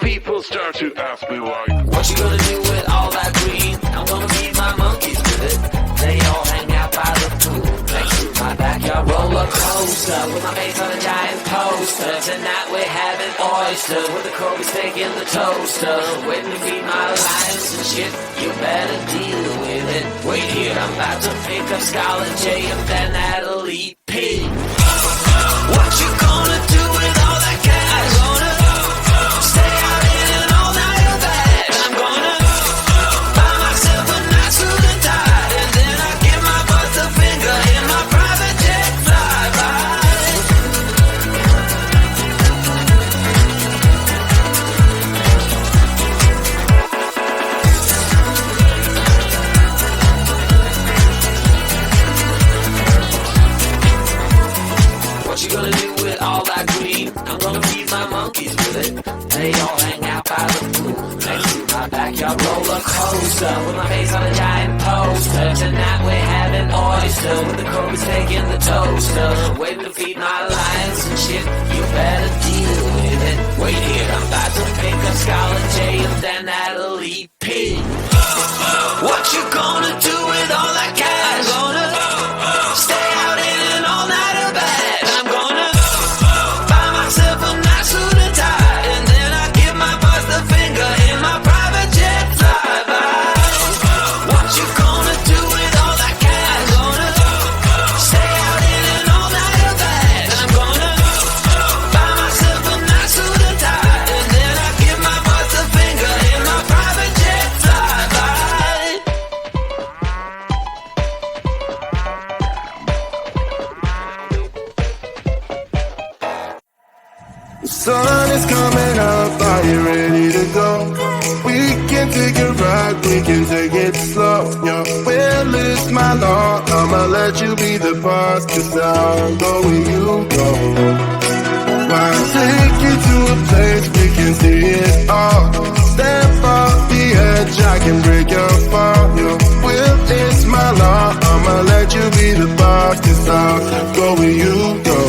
People start to ask me like, what you gonna do with all that green? I'm gonna feed my monkeys with it. They all hang out by the pool next to my backyard roller coaster with my face on a giant poster. Tonight we're having oysters with the Kobe steak in the toaster. Waiting to feed my lions and shit. You better deal with it. Wait here, I'm about to pick up Scarlett J and then Natalie P. What you gonna do with all that cash? Gonna stay out in an all-nighter bag. I'm gonna buy myself a nice suit and tie, and then I give my butt the finger in my private jet flyby. What you gonna do with all that green? I'm gonna feed my monkeys with it. They all hang out by the pool next to my backyard roller coaster with my face on a giant poster. Tonight we're having oysters with the Kobe steak in the toaster. Waiting to feed my lions and shit. You better deal with it. Wait here, I'm about to pick up Scarlett J and then Natalie P. What you gonna do with all that cash? Gonna stay out in an all-nighter bag. I'm gonna buy myself a nice suit and tie, and then I give my boss the finger in my private jet flyby. What you gonna do with all that cash? Gonna stay out in an all-nighter bag. I'm gonna buy myself a nice suit and tie, and then I give my boss the finger in my private jet flyby. The sun is coming up, are you ready to go? We can take it right, we can take it slow. Your will is my law, I'ma let you be the boss, 'cause I'll go where you go. I'll take you to a place we can see it all. Step off the edge, I can break your fall. Your will is my law, I'ma let you be the boss, 'cause I'll go where you go.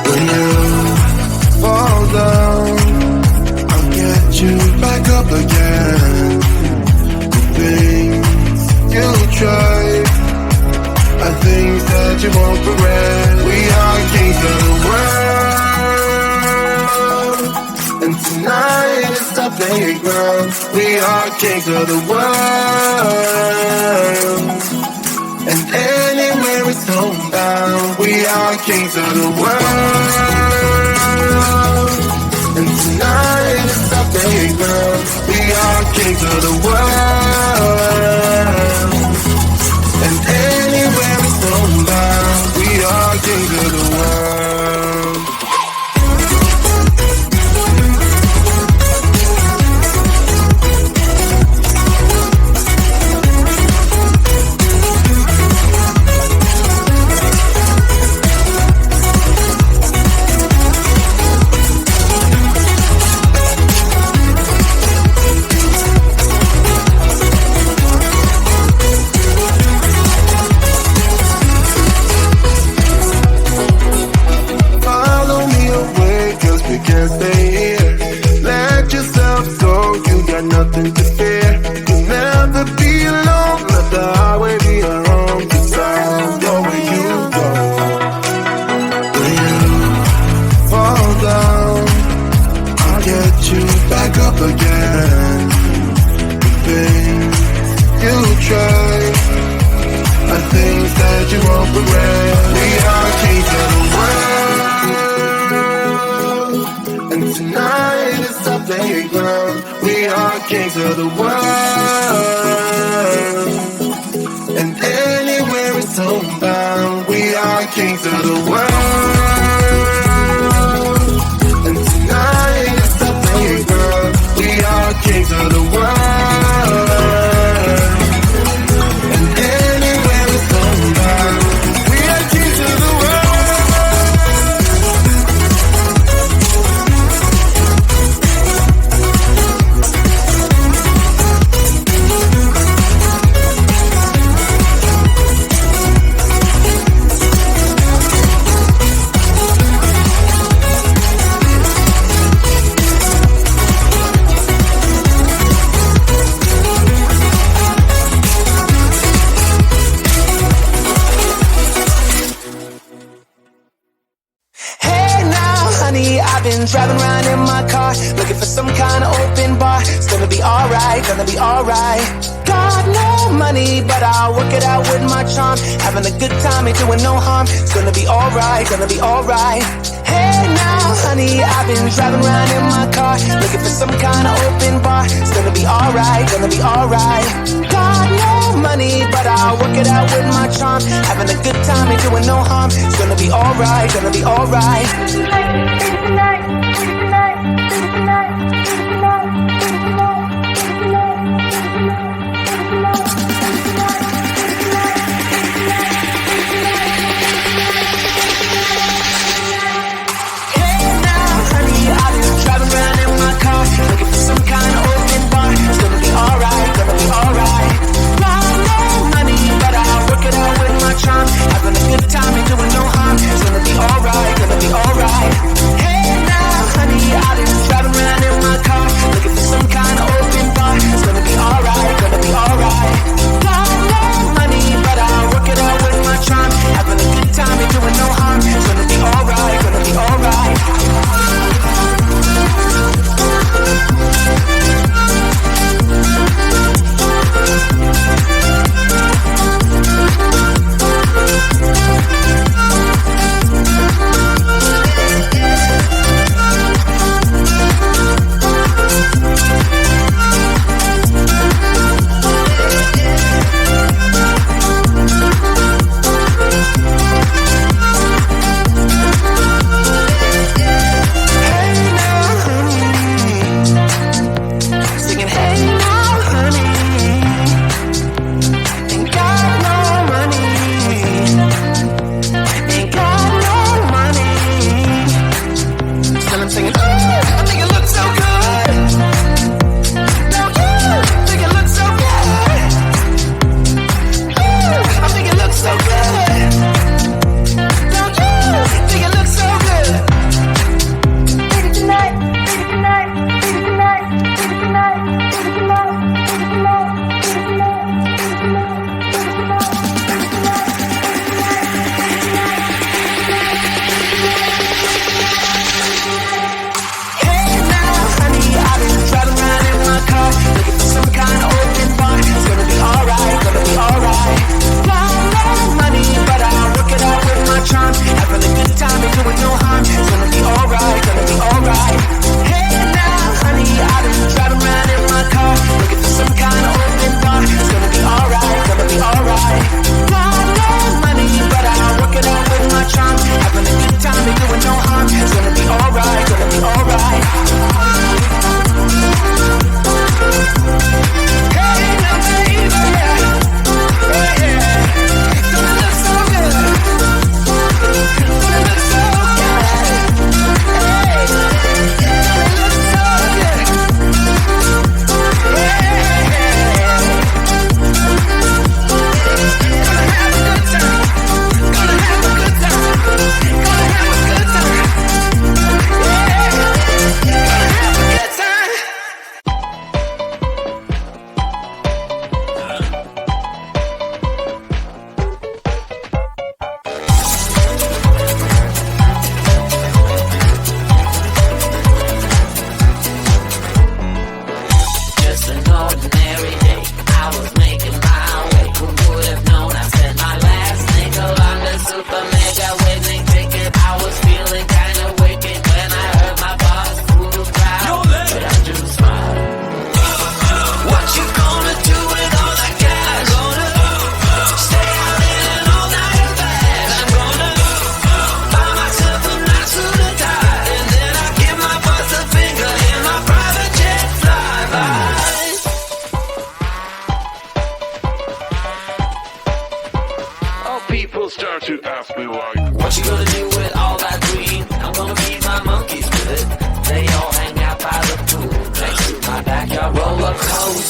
When you fall down, I'll get you back up again. The things you tried are things that you won't regret. We are kings of the world, and tonight is the playground. We are kings of the world, and anywhere it's homebound. We are kings of the world, and tonight is the playground. We are kings of the world, and anywhere it's homebound. We are kings of the world. Can't stay here. Let yourself go, you got nothing to fear. You'll never be alone, let the highway be your home. 'Cause I'll go where you go. When you fall down, I'll get you back up again. The things you tried are things that you won't regret. We are kings of the world, and tonight is our playground. We are kings of the world, and anywhere it's homebound. We are kings of the world, and tonight is our playground. We are kings of the world, and anywhere it's homebound. We are kings of the world. driving around in my car, looking for some kind of open bar. It's gonna be alright, gonna be alright. Got no money, but I'll work it out with my charm. Having a good time, ain't doing no harm. It's gonna be alright, gonna be alright. Hey now, honey, I've been driving around in my car, looking for some kind of open bar. It's gonna be alright, gonna be alright. Got no money, but I'll work it out with my charm. Having a good time, ain't doing no harm. It's gonna be alright, gonna be alright. Looking for some kind of open bar. It's gonna be alright, gonna be alright. Got no money, but I'll work it out with my charm. Having a good time, ain't doing no harm. It's gonna be alright, gonna be alright. Hey now, honey, I've been driving around in my car, looking for some kind of open bar. It's gonna be alright, gonna be alright. Got no money, but I'll work it out with my charm. Having a good time, ain't doing no harm. It's gonna be alright, gonna be alright.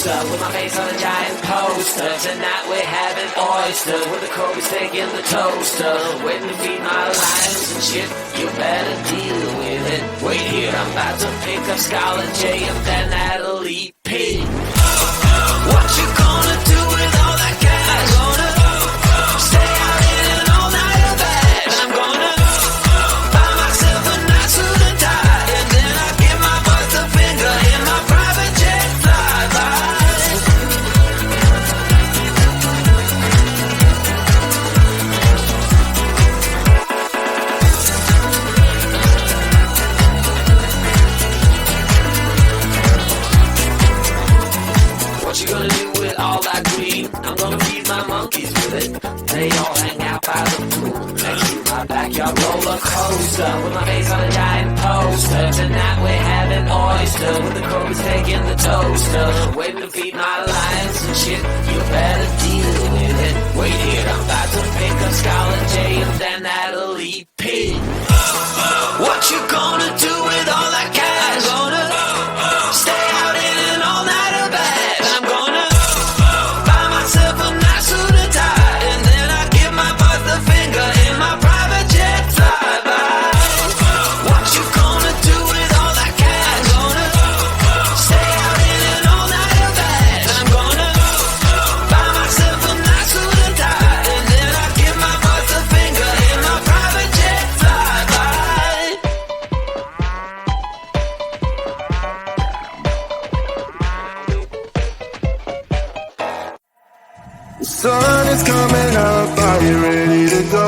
With my face on a giant poster. Tonight we're having oysters with the Kobe's taking the toaster. Waiting to feed my lions and shit. You better deal with it. Wait here, I'm about to pick up Scarlett J and then Natalie P. What you gonna do with all that cash? Gonna stay out in an all-nighter bag. I'm gonna buy myself a nice suit and tie, and then toaster, with the Coba's taking the toaster, waiting to feed my lions and shit. You better deal with it. Wait here, I'm about to pick up Scarlet J and then that'll eat P. What you gonna do with all that cash? I'm gonna stay out in an all-nighter bash. I'm gonna buy myself a nice suit and tie, and then I give my boss the finger in my private jet flyby. What you gonna do with all that cash? I'm gonna stay out in an all-nighter bash. I'm gonna buy myself a nice suit and tie, and then I give my boss the finger in my private jet flyby. The sun is coming up, are you ready to go?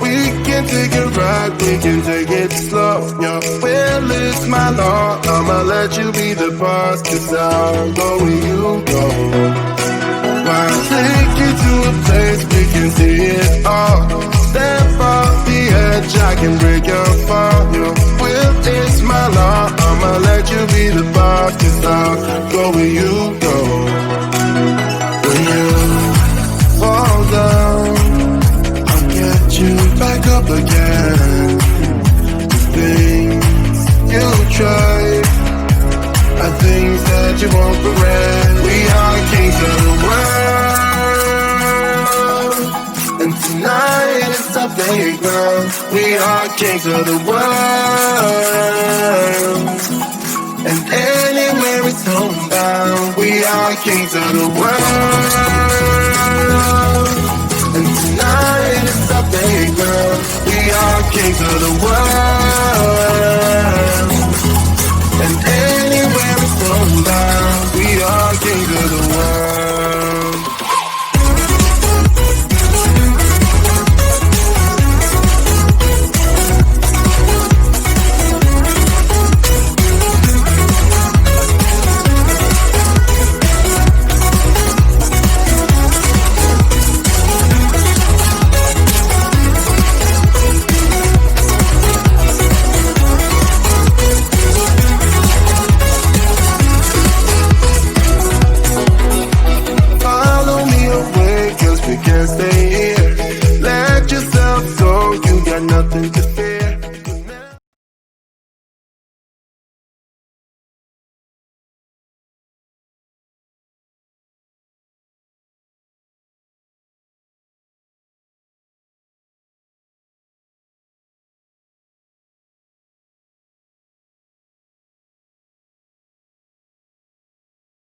We can take a ride, we can take it slow. Your will is my law, I'ma let you be the boss, 'cause I'll go where you go. I'll take you to a place we can see it all. Step off the edge, I can break your fall. Your will is my law, I'ma let you be the boss, 'cause I'll go where you go. When you fall down, I'll get you back up again. The things you try are things that you won't regret. We are kings of the world, and tonight is our playground. We are kings of the world, and anywhere it's homebound. We are kings of the world, and tonight is our playground. We are kings of the world.